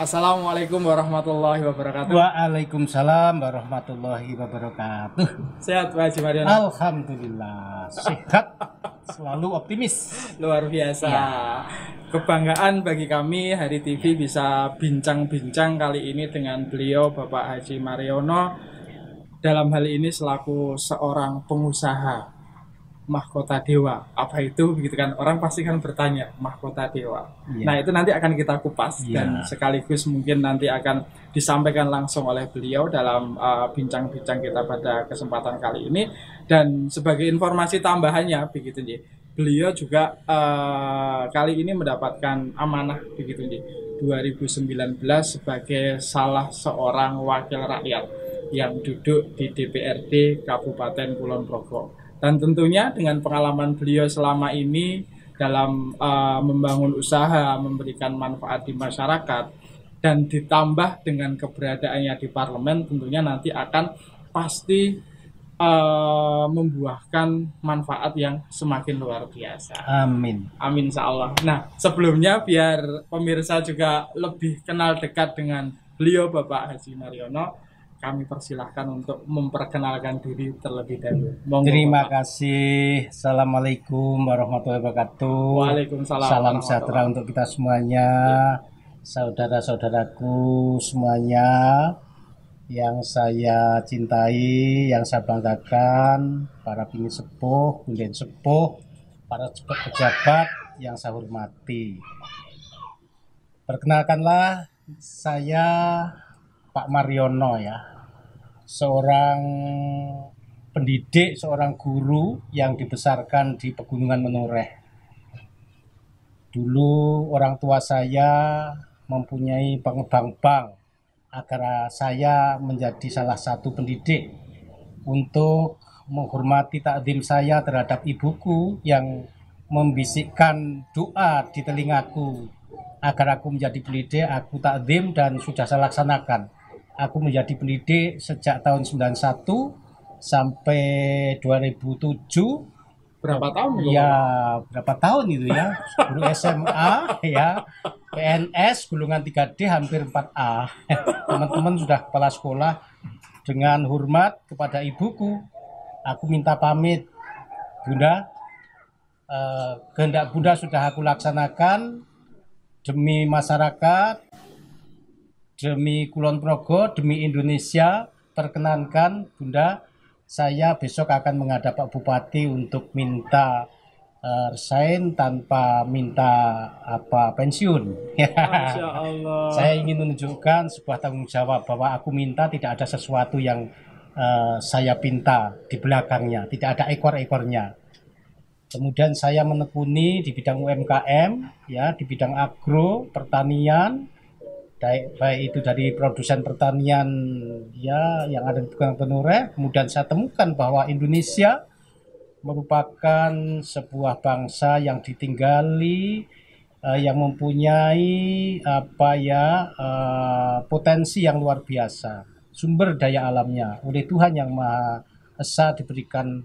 Assalamualaikum warahmatullahi wabarakatuh. Waalaikumsalam warahmatullahi wabarakatuh. Sehat Pak Haji Mariono? Alhamdulillah sehat, selalu optimis. Luar biasa. Ya. Kebanggaan bagi kami Hari TV bisa bincang-bincang kali ini dengan beliau Bapak Haji Mariono. Dalam hal ini selaku seorang pengusaha mahkota dewa. Apa itu begitu kan? Orang pasti kan bertanya mahkota dewa. Ya. Nah, itu nanti akan kita kupas Ya. dan sekaligus mungkin nanti akan disampaikan langsung oleh beliau dalam bincang-bincang kita pada kesempatan kali ini. Dan sebagai informasi tambahannya begitu nih. Beliau juga kali ini mendapatkan amanah begitu nih 2019 sebagai salah seorang wakil rakyat yang duduk di DPRD Kabupaten Kulon Progo. Dan tentunya dengan pengalaman beliau selama ini dalam membangun usaha, memberikan manfaat di masyarakat, dan ditambah dengan keberadaannya di parlemen, tentunya nanti akan pasti membuahkan manfaat yang semakin luar biasa. Amin. Amin insya Allah. Nah, sebelumnya biar pemirsa juga lebih kenal dekat dengan beliau Bapak Haji Mariono, kami persilahkan untuk memperkenalkan diri terlebih dahulu. Monggo, Terima Bapak. kasih. Assalamualaikum warahmatullahi wabarakatuh. Waalaikumsalam Salam warahmatullahi sejahtera untuk kita semuanya, saudara-saudaraku semuanya yang saya cintai, yang saya banggakan, para bini sepuh, punden sepuh, para pejabat yang saya hormati. Perkenalkanlah, saya Pak Mariono ya, seorang pendidik, seorang guru yang dibesarkan di Pegunungan Menoreh. Dulu orang tua saya mempunyai bank agar saya menjadi salah satu pendidik untuk menghormati takdim saya terhadap ibuku yang membisikkan doa di telingaku agar aku menjadi pendidik. Aku takdim dan sudah saya laksanakan. Aku menjadi pendidik sejak tahun 91 sampai 2007. Berapa tahun? Ya, berapa tahun itu ya? Guru SMA ya, PNS golongan 3D hampir 4A. Teman-teman sudah kepala sekolah. Dengan hormat kepada ibuku, aku minta pamit, Bunda. Kehendak Bunda sudah aku laksanakan demi masyarakat, demi Kulon Progo, demi Indonesia. Perkenankan Bunda, saya besok akan menghadap Pak Bupati untuk minta resign tanpa minta pensiun. Masya Allah. Saya ingin menunjukkan sebuah tanggung jawab bahwa aku minta tidak ada sesuatu yang saya pinta di belakangnya, tidak ada ekor-ekornya. Kemudian saya menekuni di bidang UMKM, ya, di bidang agro, pertanian, baik itu dari produsen pertanian ya yang ada di Pegunungan Menoreh. Kemudian saya temukan bahwa Indonesia merupakan sebuah bangsa yang ditinggali, yang mempunyai potensi yang luar biasa, sumber daya alamnya oleh Tuhan Yang Maha Esa diberikan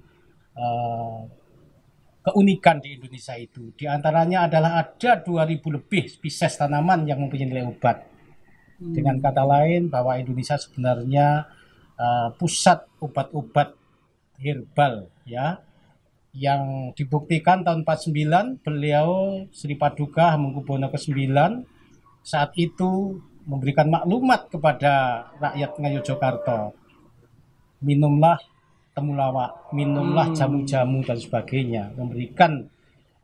keunikan di Indonesia itu. Di antaranya adalah ada 2000 lebih spesies tanaman yang mempunyai nilai obat. Dengan kata lain bahwa Indonesia sebenarnya pusat obat-obat herbal ya, yang dibuktikan tahun 49 beliau Sri Paduka Hamengkubuwono ke-9 saat itu memberikan maklumat kepada rakyat Ngayogyakarta, minumlah temulawak, minumlah jamu-jamu dan sebagainya, memberikan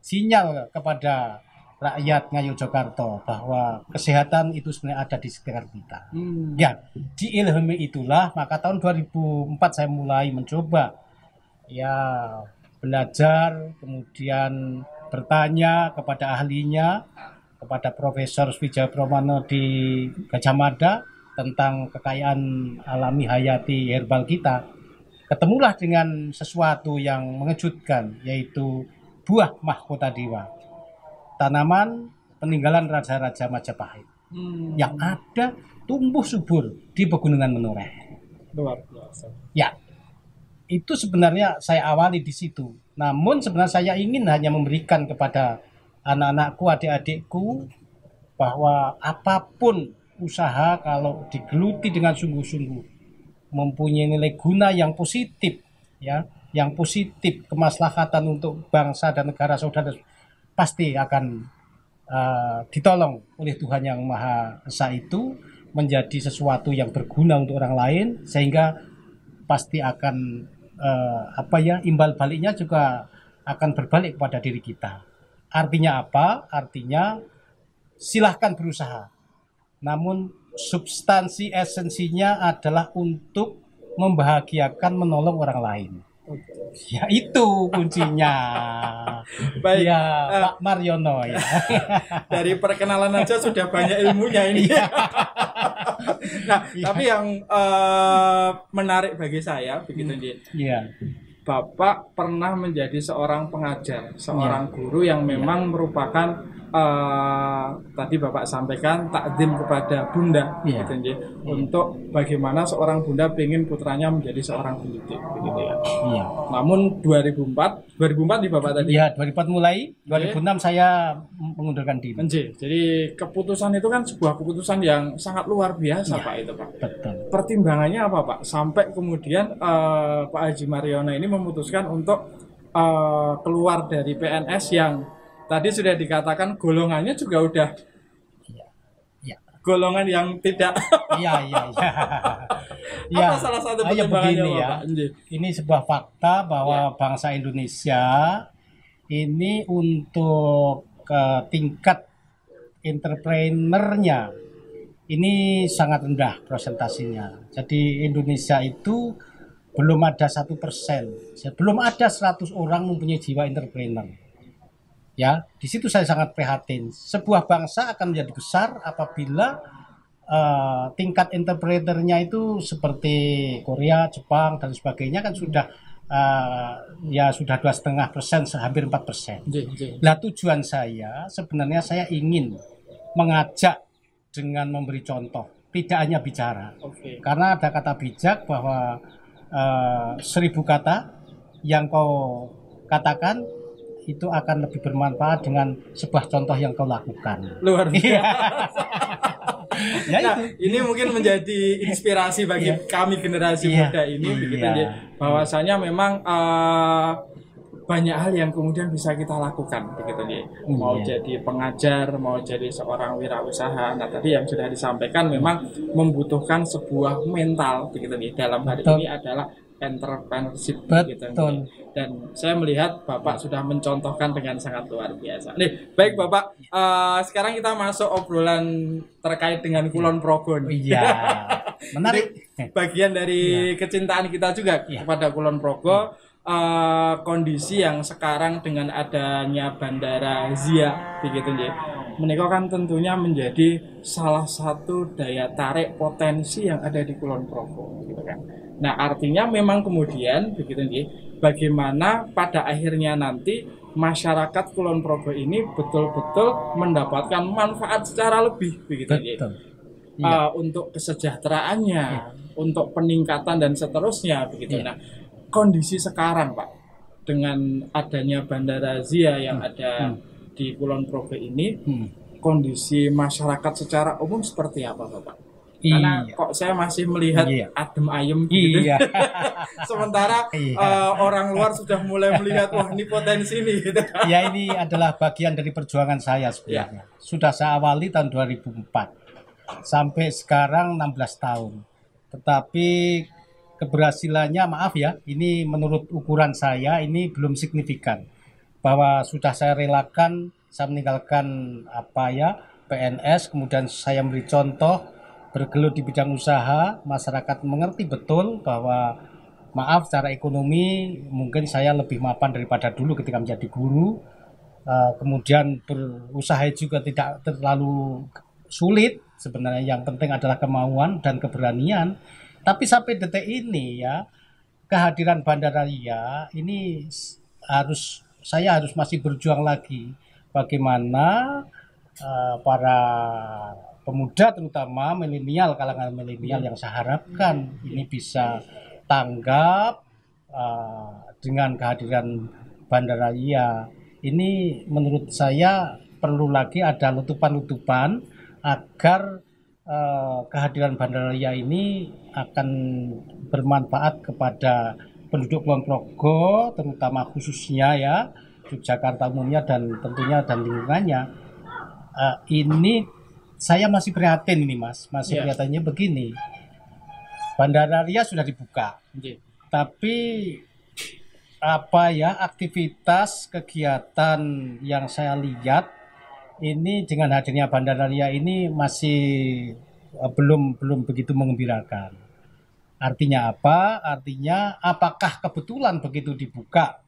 sinyal kepada rakyat Ngayogyakarta bahwa kesehatan itu sebenarnya ada di sekitar kita. Ya, diilhami itulah maka tahun 2004 saya mulai mencoba ya belajar, kemudian bertanya kepada ahlinya, kepada Profesor Swijaya Pramana di Gajah Mada tentang kekayaan alami hayati herbal kita. Ketemulah dengan sesuatu yang mengejutkan, yaitu buah mahkota dewa, tanaman peninggalan Raja-Raja Majapahit yang ada tumbuh subur di Pegunungan Menoreh. Luar biasa. Ya, itu sebenarnya saya awali di situ. Namun sebenarnya saya ingin hanya memberikan kepada anak-anakku, adik-adikku bahwa apapun usaha kalau digeluti dengan sungguh-sungguh mempunyai nilai guna yang positif, ya, yang positif, kemaslahatan untuk bangsa dan negara saudara, pasti akan ditolong oleh Tuhan Yang Maha Esa itu menjadi sesuatu yang berguna untuk orang lain, sehingga pasti akan imbal baliknya juga akan berbalik kepada diri kita. Artinya apa? Artinya silahkan berusaha, namun substansi esensinya adalah untuk membahagiakan, menolong orang lain. Ya, itu kuncinya. Baik, ya, Pak Mariono ya. Dari perkenalan aja sudah banyak ilmunya ini. Nah, tapi yang menarik bagi saya begitu Nji. Iya. Bapak pernah menjadi seorang pengajar, seorang guru yang memang merupakan tadi Bapak sampaikan takdim kepada Bunda, gitu, Nji, untuk bagaimana seorang Bunda ingin putranya menjadi seorang pendidik, gitu ya. Iya. Namun 2004 di Bapak tadi. Iya, 2004 mulai, 2006 saya mengundurkan diri. Nji, jadi keputusan itu kan sebuah keputusan yang sangat luar biasa, Pak, itu Pak. Betul. Pertimbangannya apa, Pak? Sampai kemudian Pak Haji Mariono ini memutuskan untuk keluar dari PNS yang tadi sudah dikatakan golongannya juga udah golongan yang tidak. Iya. Apa salah satu pertimbangannya, Pak? Ini sebuah fakta bahwa bangsa Indonesia ini untuk tingkat entrepreneurnya ini sangat rendah presentasinya. Jadi Indonesia itu belum ada 1%, belum ada 100 orang mempunyai jiwa entrepreneur. Ya, di situ saya sangat prihatin. Sebuah bangsa akan menjadi besar apabila tingkat entrepreneurnya itu seperti Korea, Jepang dan sebagainya kan sudah sudah 2,5%, hampir 4%. Nah, tujuan saya sebenarnya saya ingin mengajak dengan memberi contoh, tidak hanya bicara. Karena ada kata bijak bahwa 1000 kata yang kau katakan itu akan lebih bermanfaat dengan sebuah contoh yang kau lakukan. Luar biasa. Nah, ini mungkin menjadi inspirasi bagi kami generasi muda ini, begitu ya. Bahwasanya memang banyak hal yang kemudian bisa kita lakukan, begitu ya. Mau jadi pengajar, mau jadi seorang wirausaha. Nah, tadi yang sudah disampaikan memang membutuhkan sebuah mental, begitu ya. Dalam hari ini adalah entrepreneurship, gitu. Dan saya melihat Bapak sudah mencontohkan dengan sangat luar biasa. Nih, baik Bapak, sekarang kita masuk obrolan terkait dengan Kulon Progo. Iya, menarik. Bagian dari kecintaan kita juga kepada Kulon Progo. Kondisi yang sekarang dengan adanya Bandara Zia, begitu ya, menikah kan tentunya menjadi salah satu daya tarik potensi yang ada di Kulon Progo, gitu kan. Nah, artinya memang kemudian begitu nih, bagaimana pada akhirnya nanti masyarakat Kulon Progo ini betul-betul mendapatkan manfaat secara lebih, begitu nih, untuk kesejahteraannya, untuk peningkatan dan seterusnya, begitu. Nah, kondisi sekarang, Pak, dengan adanya Bandara Zia yang ada di Kulon Progo ini, kondisi masyarakat secara umum seperti apa, Bapak? Karena kok saya masih melihat adem ayem gitu. Sementara orang luar sudah mulai melihat, wah ini potensi nih gitu. Ya, ini adalah bagian dari perjuangan saya sebenarnya. Sudah saya awali tahun 2004 sampai sekarang 16 tahun. Tetapi keberhasilannya, maaf ya, ini menurut ukuran saya ini belum signifikan. Bahwa sudah saya relakan, saya meninggalkan PNS, kemudian saya memberi contoh, bergelut di bidang usaha, masyarakat mengerti betul bahwa maaf secara ekonomi mungkin saya lebih mapan daripada dulu ketika menjadi guru. Kemudian berusaha juga tidak terlalu sulit, sebenarnya yang penting adalah kemauan dan keberanian. Tapi sampai detik ini ya, kehadiran Bandara Zia ini saya harus masih berjuang lagi. Bagaimana para pemuda, terutama milenial, kalangan milenial yang saya harapkan ini bisa tanggap dengan kehadiran Bandara Zia. Ini menurut saya perlu lagi ada letupan-letupan agar kehadiran Bandaria ini akan bermanfaat kepada penduduk Kulon Progo, terutama khususnya ya Yogyakarta umumnya dan tentunya dan lingkungannya. Ini saya masih prihatin ini Mas, masih prihatinnya begini. Bandaria sudah dibuka, tapi apa ya aktivitas kegiatan yang saya lihat ini dengan hadirnya Bandaria ini masih belum begitu mengembirakan. Artinya apa? Artinya apakah kebetulan begitu dibuka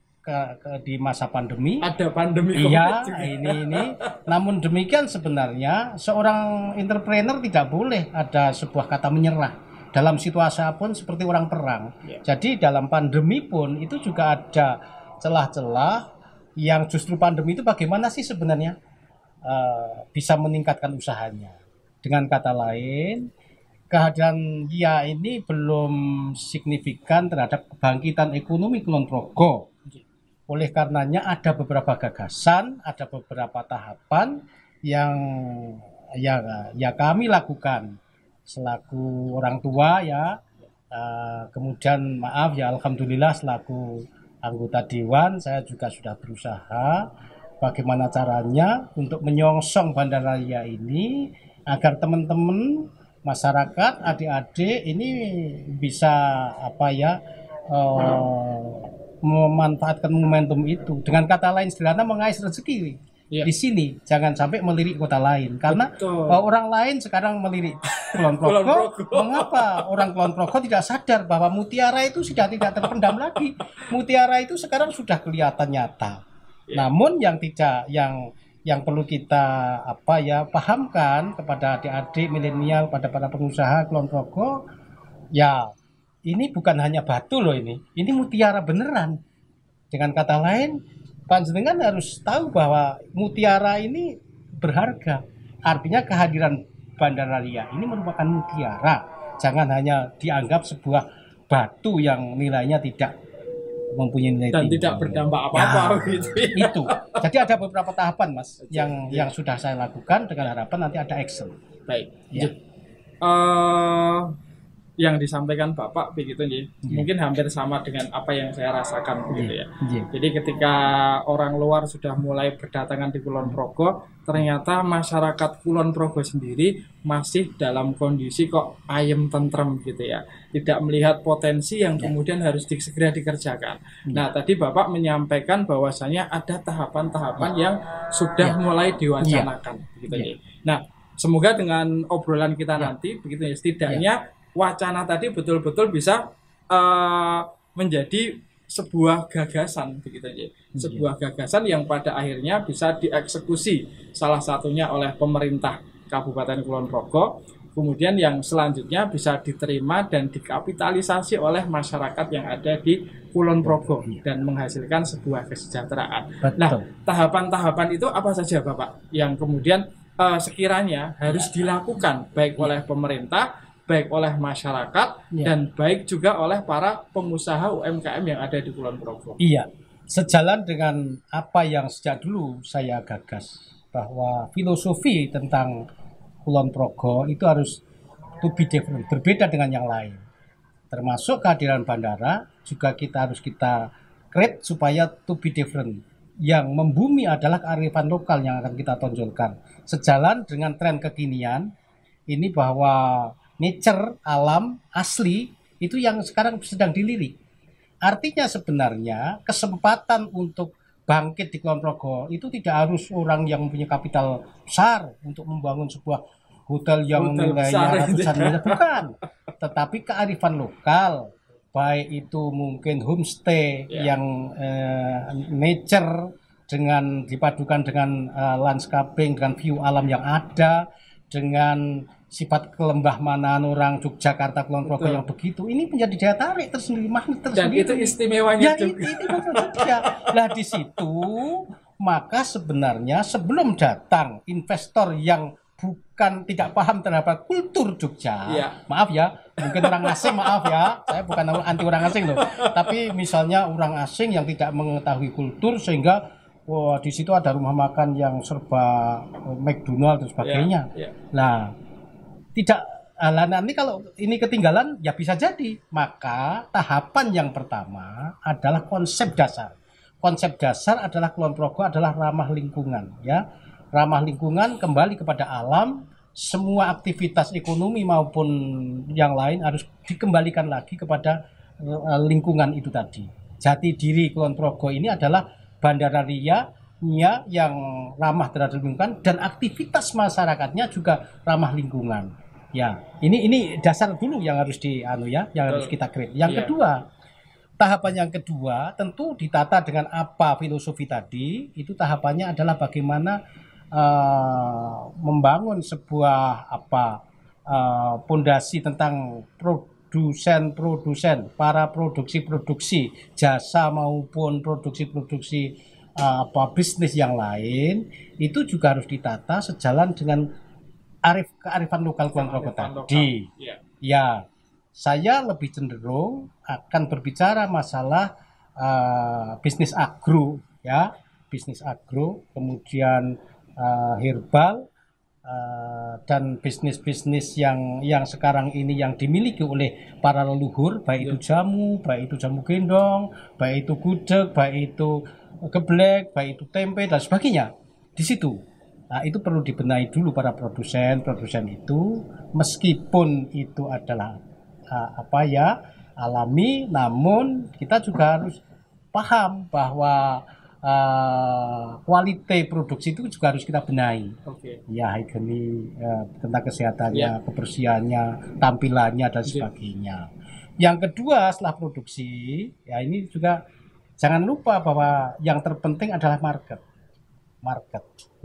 di masa pandemi? Ada pandemi. Iya, ini. Namun demikian sebenarnya seorang entrepreneur tidak boleh ada sebuah kata menyerah dalam situasi apapun seperti orang perang. Jadi dalam pandemi pun itu juga ada celah-celah yang justru pandemi itu bagaimana sih sebenarnya bisa meningkatkan usahanya. Dengan kata lain, kehadiran YIA ini belum signifikan terhadap kebangkitan ekonomi Kulon Progo. Oleh karenanya ada beberapa gagasan, ada beberapa tahapan yang ya kami lakukan selaku orang tua ya. Kemudian maaf ya alhamdulillah selaku anggota dewan saya juga sudah berusaha bagaimana caranya untuk menyongsong Bandaria ini agar teman-teman masyarakat adik-adik ini bisa memanfaatkan momentum itu. Dengan kata lain sederhana mengais rezeki di sini, jangan sampai melirik kota lain karena orang lain sekarang melirik Kulon Progo. Mengapa orang Kulon Progo tidak sadar bahwa mutiara itu sudah tidak terpendam lagi? Mutiara itu sekarang sudah kelihatan nyata. Namun yang perlu kita pahamkan kepada adik-adik milenial, pada para pengusaha Kulon Progo, ya ini bukan hanya batu loh ini mutiara beneran. Dengan kata lain, panjenengan harus tahu bahwa mutiara ini berharga. Artinya kehadiran Bandaria ini merupakan mutiara. Jangan hanya dianggap sebuah batu yang nilainya tidak mempunyai nilai dan tinggi. Tidak berdampak apa-apa gitu. Itu. Jadi ada beberapa tahapan Mas yang sudah saya lakukan dengan harapan nanti ada action. Baik. Ya. Yang disampaikan Bapak begitu nih, mungkin hampir sama dengan apa yang saya rasakan begitu ya. Jadi ketika orang luar sudah mulai berdatangan di Kulon Progo, ternyata masyarakat Kulon Progo sendiri masih dalam kondisi kok ayem tentrem gitu ya, tidak melihat potensi yang kemudian harus segera dikerjakan. Nah tadi Bapak menyampaikan bahwasanya ada tahapan-tahapan yang sudah mulai diwacanakan begitu ya. Nah semoga dengan obrolan kita nanti begitu ya, setidaknya wacana tadi betul-betul bisa menjadi sebuah gagasan begitu ya. Sebuah gagasan yang pada akhirnya bisa dieksekusi salah satunya oleh pemerintah Kabupaten Kulon Progo, kemudian yang selanjutnya bisa diterima dan dikapitalisasi oleh masyarakat yang ada di Kulon Progo dan menghasilkan sebuah kesejahteraan. Nah, tahapan-tahapan itu apa saja Bapak yang kemudian sekiranya harus dilakukan baik oleh pemerintah, baik oleh masyarakat, dan baik juga oleh para pengusaha UMKM yang ada di Kulon Progo. Iya, sejalan dengan apa yang sejak dulu saya gagas, bahwa filosofi tentang Kulon Progo itu harus to be different, berbeda dengan yang lain. Termasuk kehadiran bandara, juga harus kita create supaya to be different. Yang membumi adalah kearifan lokal yang akan kita tonjolkan. Sejalan dengan tren kekinian, ini bahwa nature, alam, asli, itu yang sekarang sedang dilirik. Artinya sebenarnya kesempatan untuk bangkit di Kulon Progo itu tidak harus orang yang mempunyai kapital besar untuk membangun sebuah hotel yang nilainya ratusan miliar, bukan. Tetapi kearifan lokal, baik itu mungkin homestay yang nature dengan dipadukan dengan landscaping, dengan view alam yang ada, dengan sifat kelembah manaan orang Yogyakarta Kulon Progo yang begitu, ini menjadi daya tarik tersendiri, magnet tersendiri. Dan itu istimewanya juga. Ya. Nah di situ maka sebenarnya sebelum datang investor yang bukan tidak paham terhadap kultur Jogja, maaf ya, mungkin orang asing, maaf ya, saya bukan anti orang asing loh, tapi misalnya orang asing yang tidak mengetahui kultur sehingga di situ ada rumah makan yang serba McDonald dan sebagainya. Nah tidak nanti kalau ini ketinggalan ya bisa jadi. Maka tahapan yang pertama adalah konsep dasar. Konsep dasar adalah Kulon Progo adalah ramah lingkungan, ya. Ramah lingkungan kembali kepada alam, semua aktivitas ekonomi maupun yang lain harus dikembalikan lagi kepada lingkungan itu tadi. Jati diri Kulon Progo ini adalah bandara ria yang ramah terhadap lingkungan dan aktivitas masyarakatnya juga ramah lingkungan. Ya, ini dasar dulu yang harus harus kita create. Yang kedua, tahapan yang kedua tentu ditata dengan apa filosofi tadi. Itu tahapannya adalah bagaimana membangun sebuah pondasi tentang produsen, para produksi jasa maupun produksi bisnis yang lain itu juga harus ditata sejalan dengan kearifan lokal Kulon Progo tadi. Ya, saya lebih cenderung akan berbicara masalah bisnis agro, ya, bisnis agro, kemudian herbal dan bisnis-bisnis yang sekarang ini yang dimiliki oleh para leluhur, baik itu jamu gendong, baik itu gudeg, baik itu geblek, baik itu tempe dan sebagainya. Di situ. Nah, itu perlu dibenahi dulu para produsen itu, meskipun itu adalah alami, namun kita juga harus paham bahwa kualitas produksi itu juga harus kita benahi. Ya, hygiene, tentang kesehatannya, kebersihannya, tampilannya dan sebagainya. Yang kedua setelah produksi, ya ini juga jangan lupa bahwa yang terpenting adalah market.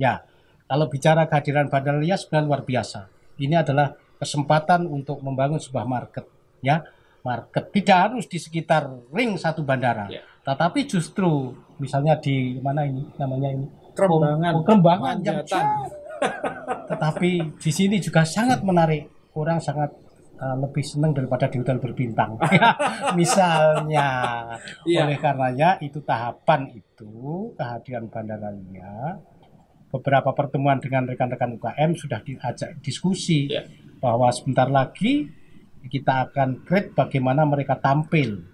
Ya, kalau bicara kehadiran Bandara Ria sebenarnya luar biasa. Ini adalah kesempatan untuk membangun sebuah market, ya. Market tidak harus di sekitar ring satu bandara, tetapi justru misalnya di mana ini namanya ini Kerembangan yang tetapi di sini juga sangat menarik, orang sangat lebih senang daripada di hotel berbintang misalnya. Oleh karenanya itu tahapan itu kehadiran Bandara Ria, beberapa pertemuan dengan rekan-rekan UKM sudah diajak diskusi bahwa sebentar lagi kita akan create bagaimana mereka tampil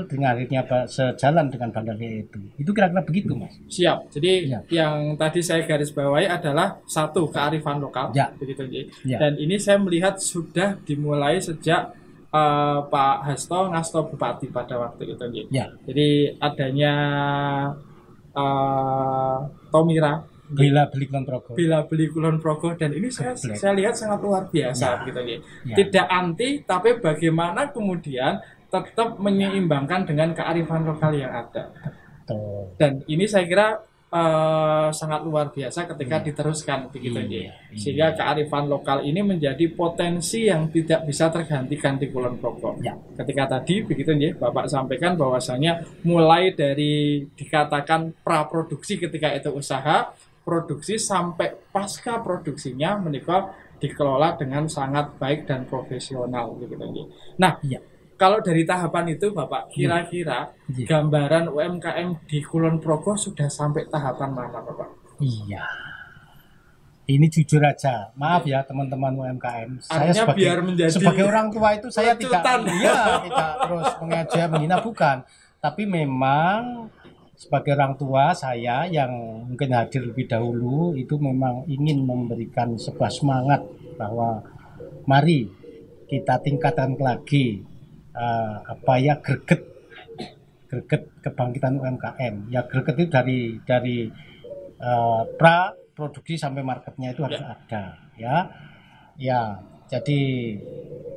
dengan akhirnya sejalan dengan Bandara itu kira-kira begitu, Mas. Siap. Jadi yang tadi saya garis bawahi adalah satu, kearifan lokal, begitu. Dan ini saya melihat sudah dimulai sejak Pak Hasto ngasto Bupati pada waktu itu. Jadi adanya Tomira Bila beli Kulon Progo, dan ini saya lihat sangat luar biasa, begitu. Tidak anti, tapi bagaimana kemudian tetap menyeimbangkan dengan kearifan lokal yang ada. Dan ini saya kira sangat luar biasa ketika diteruskan, begitu. Sehingga kearifan lokal ini menjadi potensi yang tidak bisa tergantikan di Kulon Progo. Ketika tadi, begitu, Bapak sampaikan bahwasanya mulai dari dikatakan praproduksi ketika itu usaha, produksi sampai pasca produksinya menikah dikelola dengan sangat baik dan profesional, begitu. Nah, kalau dari tahapan itu Bapak, kira-kira gambaran UMKM di Kulon Progo sudah sampai tahapan mana, Bapak? Iya. Ini jujur aja, maaf ya teman-teman UMKM. Saya sebagai orang tua itu saya tidak terus mengajak menghina, bukan. Tapi memang sebagai orang tua saya yang mungkin hadir lebih dahulu itu memang ingin memberikan sebuah semangat bahwa mari kita tingkatkan lagi greget kebangkitan UMKM. Ya, greget itu dari pra produksi sampai marketnya itu harus ada, ya. Jadi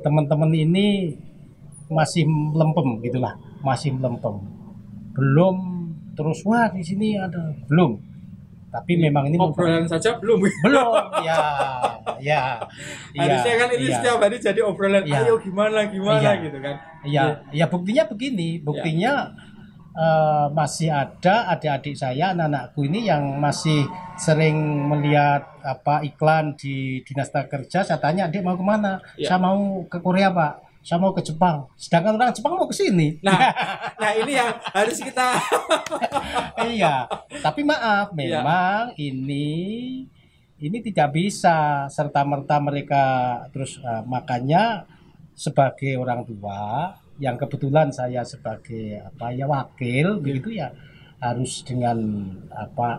teman-teman ini masih melempem gitulah, belum terus wah di sini ada, belum. Tapi memang ini obrolan saja belum ya. Harusnya kan ini setiap hari jadi obrolan, ayo gimana gitu kan. Ya buktinya begini, masih ada adik-adik saya, anak-anakku ini yang masih sering melihat iklan di Dinas Kerja. Saya tanya, "Adik mau kemana?" "Saya mau ke Korea, Pak. Saya mau ke Jepang." Sedangkan orang Jepang mau ke sini. Nah ini yang harus kita tapi maaf, memang ini ini tidak bisa serta-merta mereka terus makanya sebagai orang tua yang kebetulan saya sebagai wakil begitu ya harus dengan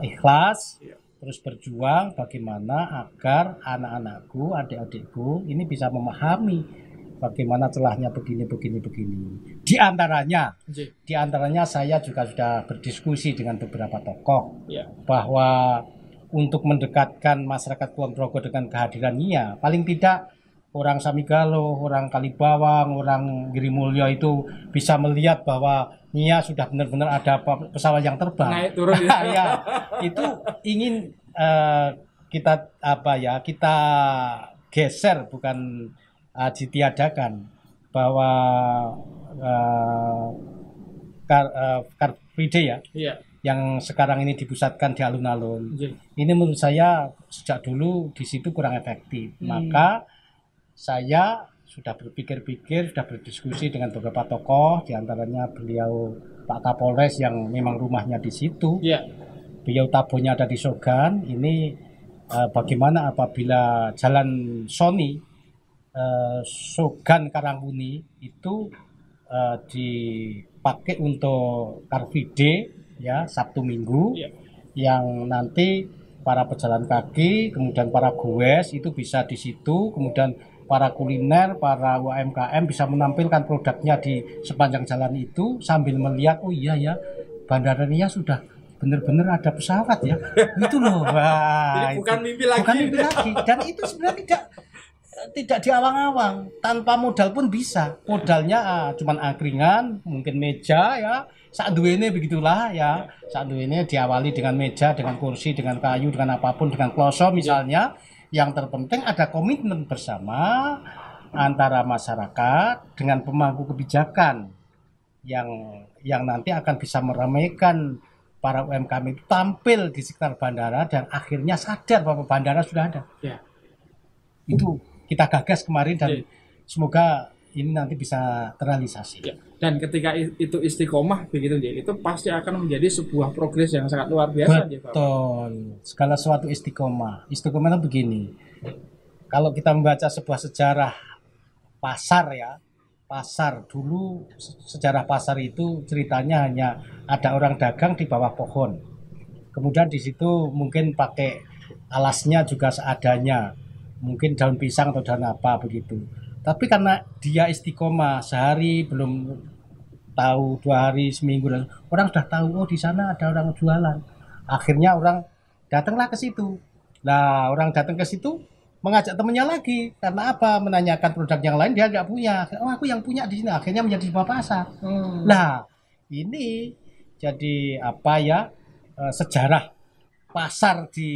ikhlas terus berjuang bagaimana agar anak-anakku, adik-adikku ini bisa memahami bagaimana celahnya begini. Di antaranya saya juga sudah berdiskusi dengan beberapa tokoh bahwa untuk mendekatkan masyarakat Kulon Progo dengan kehadiran NIA, paling tidak orang Samigalo, orang Kalibawang, orang Girimulyo itu bisa melihat bahwa NIA sudah benar-benar ada pesawat yang terbang. Naik turun ya. Itu ingin kita kita geser bukan ditiadakan bahwa Car Free Day yang sekarang ini dipusatkan di alun-alun. Ini menurut saya sejak dulu di situ kurang efektif. Maka saya sudah berpikir-pikir, sudah berdiskusi dengan beberapa tokoh, diantaranya beliau Pak Kapolres yang memang rumahnya di situ. Beliau tabonya ada di Sogan. Ini bagaimana apabila jalan Sony Sogan Karangmuni itu dipakai untuk Car Free Day ya Sabtu Minggu yang nanti para pejalan kaki kemudian para goes itu bisa di situ, kemudian para kuliner, para UMKM bisa menampilkan produknya di sepanjang jalan itu sambil melihat oh iya ya Bandara Nia sudah benar-benar ada pesawat ya itu loh. Jadi bukan mimpi lagi dan itu sebenarnya tidak diawang-awang, tanpa modal pun bisa. Modalnya cuman angkringan, mungkin meja ya. Saat duene begitulah ya. Saat duene diawali dengan meja, dengan kursi, dengan kayu, dengan apapun, dengan kloso misalnya. Yang terpenting ada komitmen bersama antara masyarakat dengan pemangku kebijakan yang nanti akan bisa meramaikan para UMKM itu tampil di sekitar bandara dan akhirnya sadar bahwa bandara sudah ada. Itu kita gagas kemarin dan semoga ini nanti bisa terrealisasi. Dan ketika itu istiqomah begitu itu pasti akan menjadi sebuah progres yang sangat luar biasa. Betul. Segala sesuatu istiqomah. Istiqomah itu begini. Kalau kita membaca sebuah sejarah pasar ya, pasar dulu sejarah pasar itu ceritanya hanya ada orang dagang di bawah pohon. Kemudian di situ mungkin pakai alasnya juga seadanya. Mungkin daun pisang atau daun apa begitu. Tapi karena dia istiqomah sehari belum tahu 2 hari seminggu dan orang sudah tahu oh di sana ada orang jualan. Akhirnya orang datanglah ke situ. Nah orang datang ke situ mengajak temannya lagi karena apa? Menanyakan produk yang lain dia nggak punya. Oh aku yang punya di sini. Akhirnya menjadi sebuah pasar. Nah ini jadi sejarah pasar di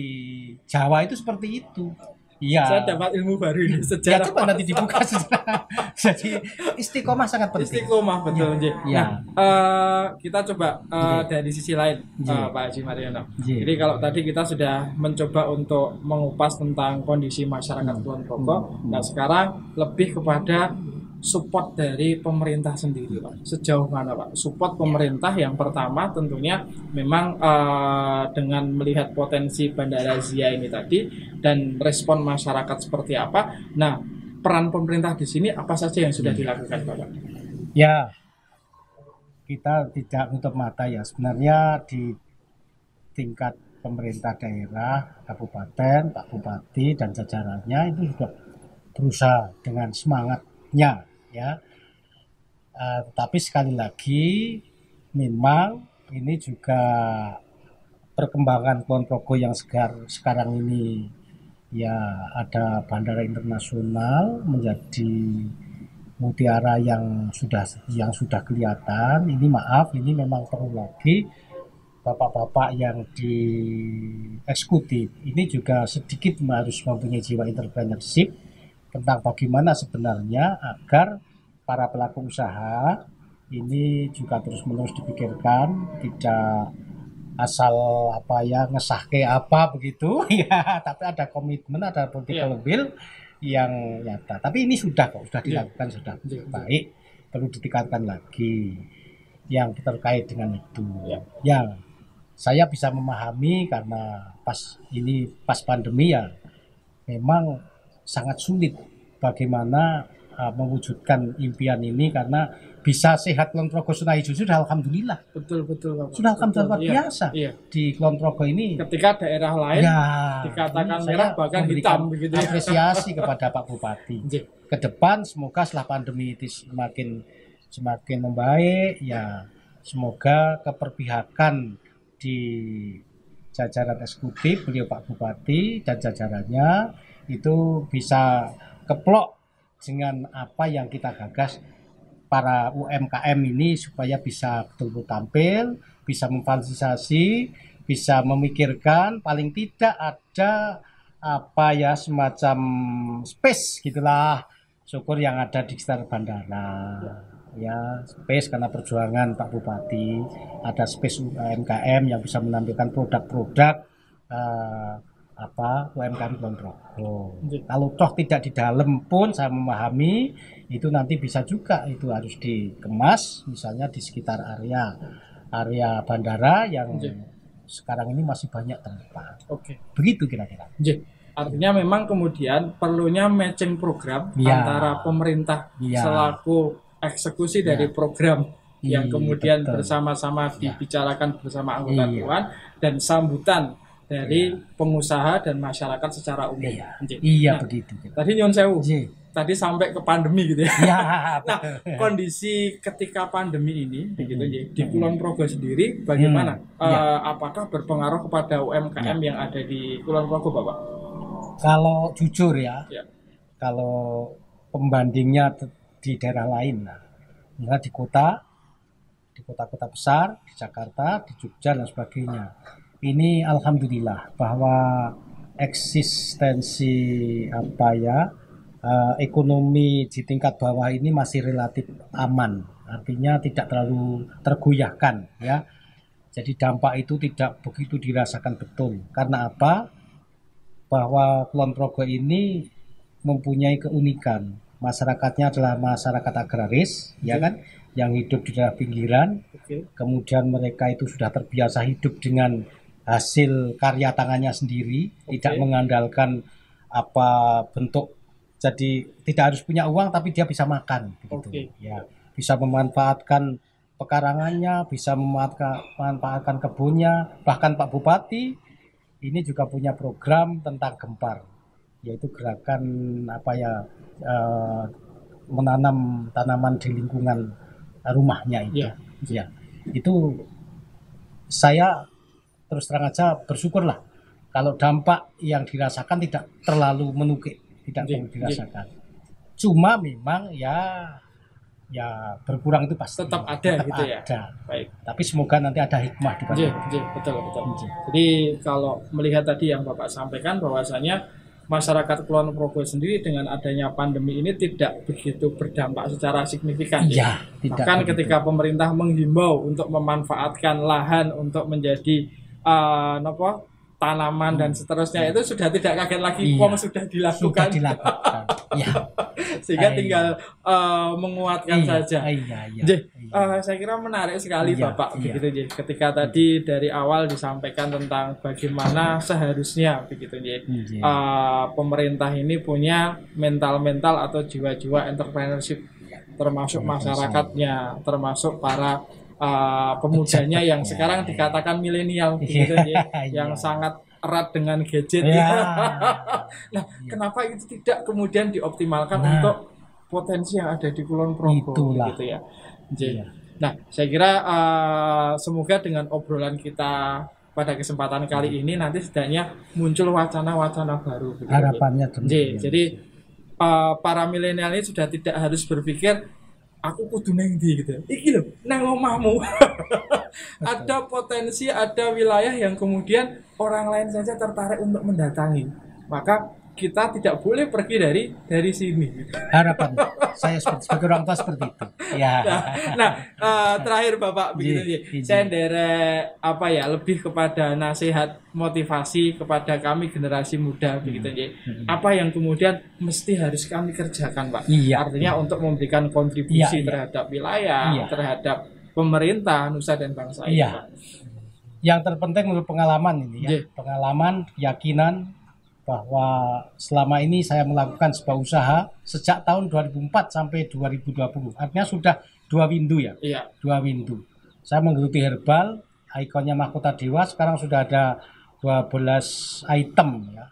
Jawa itu seperti itu. Iya. Saya dapat ilmu baru ini sejarah. Ya coba nanti dibuka sejarah. Jadi istiqomah sangat penting. Istiqomah betul, ya. Nah, kita coba dari sisi lain, Pak Haji Mariono. Jadi kalau tadi kita sudah mencoba untuk mengupas tentang kondisi masyarakat Kulon Progo, nah sekarang lebih kepada support dari pemerintah sendiri, Pak. Sejauh mana, Pak? Support pemerintah yang pertama tentunya memang dengan melihat potensi Bandara Zia ini tadi dan respon masyarakat seperti apa. Nah, peran pemerintah di sini apa saja yang sudah dilakukan, Bapak? Ya, kita tidak menutup mata ya. Sebenarnya di tingkat pemerintah daerah, kabupaten, Pak Bupati dan jajarannya itu sudah berusaha dengan semangatnya. Ya, tapi sekali lagi memang ini juga perkembangan Kulon Progo yang sekarang ini ya ada bandara internasional menjadi mutiara yang sudah kelihatan. Ini maaf, ini memang perlu lagi bapak-bapak yang di eksekutif ini juga sedikit harus mempunyai jiwa entrepreneurship tentang bagaimana sebenarnya agar para pelaku usaha ini juga terus-menerus dipikirkan, tidak asal ngesahke begitu ya, tapi ada komitmen, ada political will yang nyata. Tapi ini sudah dilakukan, sudah baik, perlu ditingkatkan lagi yang terkait dengan itu. Saya bisa memahami karena pas pandemi ya memang sangat sulit bagaimana mewujudkan impian ini, karena bisa sehat Kulon Progo Sunai Hijau sudah alhamdulillah. Betul Bapak. Sudah alhamdulillah luar Iya, biasa. iya. Di Kulon Progo ini Ketika daerah lain ya dikatakan ini merah saya bahkan memberikan hitam begitu ya. apresiasi kepada Pak Bupati. Nggih. Ke depan semoga setelah pandemi itu semakin membaik ya, semoga keperpihakan di jajaran eksekutif beliau Pak Bupati dan jajarannya itu bisa keplok dengan apa yang kita gagas para UMKM ini, supaya bisa betul-betul tampil, bisa memfasilitasi, bisa memikirkan, paling tidak ada apa ya semacam space gitulah, syukur yang ada di sekitar bandara ya, space karena perjuangan Pak Bupati, ada space UMKM yang bisa menampilkan produk-produk UMKM Kulon Progo. Kalau toh tidak di dalam pun saya memahami itu nanti bisa juga itu harus dikemas, misalnya di sekitar area bandara yang sekarang ini masih banyak tempat. Oke. Begitu kira-kira. Artinya memang kemudian perlunya matching program antara pemerintah selaku eksekusi dari program yang kemudian bersama-sama dibicarakan bersama anggota dewan dan sambutan dari pengusaha dan masyarakat secara umum. Iya, begitu. Tadi nyun sewu. Tadi sampai ke pandemi gitu ya. Nah, kondisi ketika pandemi ini begitu di Kulon Progo sendiri bagaimana? Apakah berpengaruh kepada UMKM yang ada di Kulon Progo, Bapak? Kalau jujur ya. Kalau pembandingnya di daerah lain, nah, di kota-kota besar, di Jakarta, di Jogja dan sebagainya. Ini alhamdulillah bahwa eksistensi ekonomi di tingkat bawah ini masih relatif aman, artinya tidak terlalu tergoyahkan ya. Jadi dampak itu tidak begitu dirasakan betul. Karena apa? Bahwa Kulon Progo ini mempunyai keunikan. Masyarakatnya adalah masyarakat agraris, ya kan, yang hidup di daerah pinggiran. Kemudian mereka itu sudah terbiasa hidup dengan hasil karya tangannya sendiri, tidak mengandalkan apa bentuk. Jadi tidak harus punya uang, tapi dia bisa makan, begitu. Ya, bisa memanfaatkan pekarangannya, bisa memanfaatkan kebunnya. Bahkan Pak Bupati ini juga punya program tentang gempar, yaitu gerakan menanam tanaman di lingkungan rumahnya itu. Ya, itu saya terus terang aja bersyukurlah kalau dampak yang dirasakan tidak terlalu menukik, tidak terlalu dirasakan. Cuma memang ya berkurang itu pasti tetap ada gitu ya. Baik. Tapi semoga nanti ada hikmah di balik. Betul. Jadi kalau melihat tadi yang Bapak sampaikan bahwasanya masyarakat Kulon Progo sendiri dengan adanya pandemi ini tidak begitu berdampak secara signifikan. Bahkan ketika pemerintah menghimbau untuk memanfaatkan lahan untuk menjadi tanaman dan seterusnya, itu sudah tidak kaget lagi, sudah dilakukan. Sehingga tinggal menguatkan saja. Saya kira menarik sekali Bapak begitu ketika tadi dari awal disampaikan tentang bagaimana seharusnya begitu pemerintah ini punya mental atau jiwa entrepreneurship, termasuk masyarakatnya, termasuk para pemudanya yang sekarang dikatakan milenial begitu yang sangat erat dengan gadget. Nah, kenapa itu tidak kemudian dioptimalkan untuk potensi yang ada di Kulon Progo gitu ya. Nah, saya kira semoga dengan obrolan kita pada kesempatan kali ini nanti setidaknya muncul wacana-wacana baru begitu. Harapannya jadi para milenial ini sudah tidak harus berpikir aku kudu nang ndi gitu. Iki lho, nang omahmu. Ada potensi, ada wilayah yang kemudian orang lain saja tertarik untuk mendatangi. Maka kita tidak boleh pergi dari sini. Harapan saya sebagai orang tua seperti itu. Ya. Terakhir Bapak begitu saya lebih kepada nasihat motivasi kepada kami generasi muda begitu apa yang kemudian mesti harus kami kerjakan, Pak? Artinya untuk memberikan kontribusi terhadap wilayah, terhadap pemerintah nusa dan bangsa ini, Pak. Yang terpenting menurut pengalaman ini ya, Nggih. pengalaman, keyakinan bahwa selama ini saya melakukan sebuah usaha sejak tahun 2004 sampai 2020. Artinya sudah 2 window ya. Iya. 2 window. Saya menggeluti herbal, ikonnya mahkota dewa, sekarang sudah ada 12 item ya.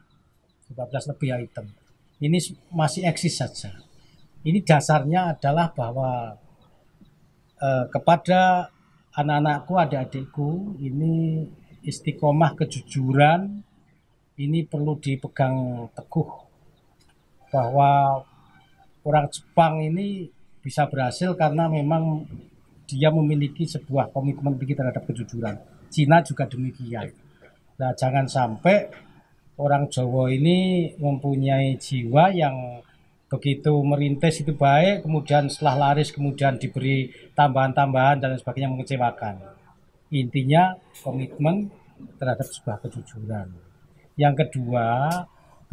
12 lebih item. Ini masih eksis saja. Ini dasarnya adalah bahwa kepada anak-anakku, adik-adikku, ini istiqomah kejujuran ini perlu dipegang teguh, bahwa orang Jepang ini bisa berhasil karena memang dia memiliki sebuah komitmen tinggi terhadap kejujuran. Cina juga demikian. Nah, jangan sampai orang Jawa ini mempunyai jiwa yang begitu merintis itu baik, kemudian setelah laris kemudian diberi tambahan-tambahan dan sebagainya mengecewakan. Intinya komitmen terhadap sebuah kejujuran. Yang kedua,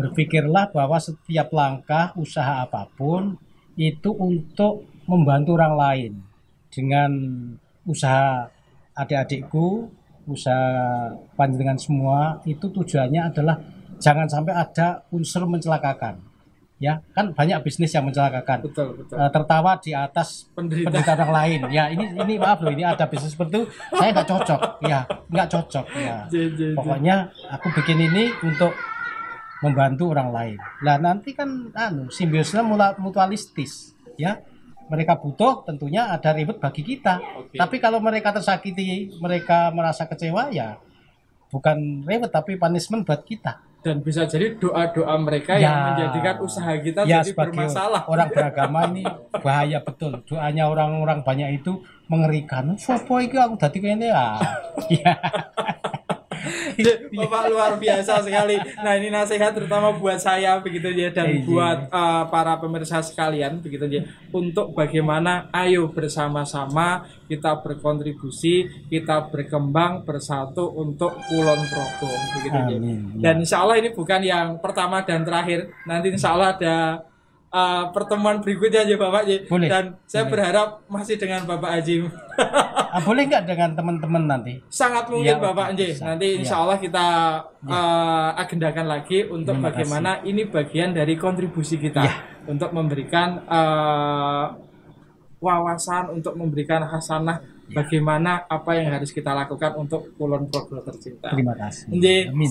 berpikirlah bahwa setiap langkah usaha apapun itu untuk membantu orang lain. Dengan usaha adik-adikku, usaha panjenengan semua, itu tujuannya adalah jangan sampai ada unsur mencelakakan. Ya, kan banyak bisnis yang mencelakakan. Betul. Tertawa di atas penderitaan orang lain. Ya, ini maaf loh, ini ada bisnis seperti itu, saya nggak cocok. Ya, nggak cocok. Ya, pokoknya aku bikin ini untuk membantu orang lain. Nah, nanti kan simbiosisnya mutualistis. Ya, mereka butuh, tentunya ada ribet bagi kita. Oke. Tapi kalau mereka tersakiti, mereka merasa kecewa, ya bukan ribet tapi punishment buat kita. Dan bisa jadi doa-doa mereka yang menjadikan usaha kita jadi sebagai bermasalah. orang beragama ini bahaya betul. Doanya orang-orang banyak itu mengerikan. Sopo iki aku dadi kene ya. Bapak luar biasa sekali. Nah, ini nasihat terutama buat saya begitu ya, dan buat para pemirsa sekalian begitu ya, untuk bagaimana ayo bersama-sama kita berkontribusi, kita berkembang bersatu untuk Kulon Progo begitu ya. Dan insya Allah ini bukan yang pertama dan terakhir. Nanti insya Allah ada pertemuan berikutnya ya Bapak ya. Boleh, dan saya berharap masih dengan Bapak Haji. Boleh nggak dengan teman-teman nanti? Sangat mungkin ya, Bapak Haji. Nanti insya Allah kita agendakan lagi untuk bagaimana ini bagian dari kontribusi kita untuk memberikan wawasan, untuk memberikan hasanah bagaimana apa yang harus kita lakukan untuk Kulon Progo tercinta. Terima kasih.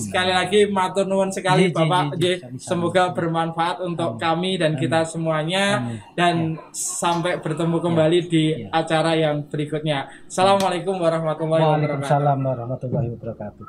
Sekali lagi matur nuwun sekali Bapak. Semoga bermanfaat untuk kami dan kita semuanya. Dan sampai bertemu kembali di acara yang berikutnya. Assalamualaikum warahmatullahi wabarakatuh. Waalaikumsalam warahmatullahi wabarakatuh.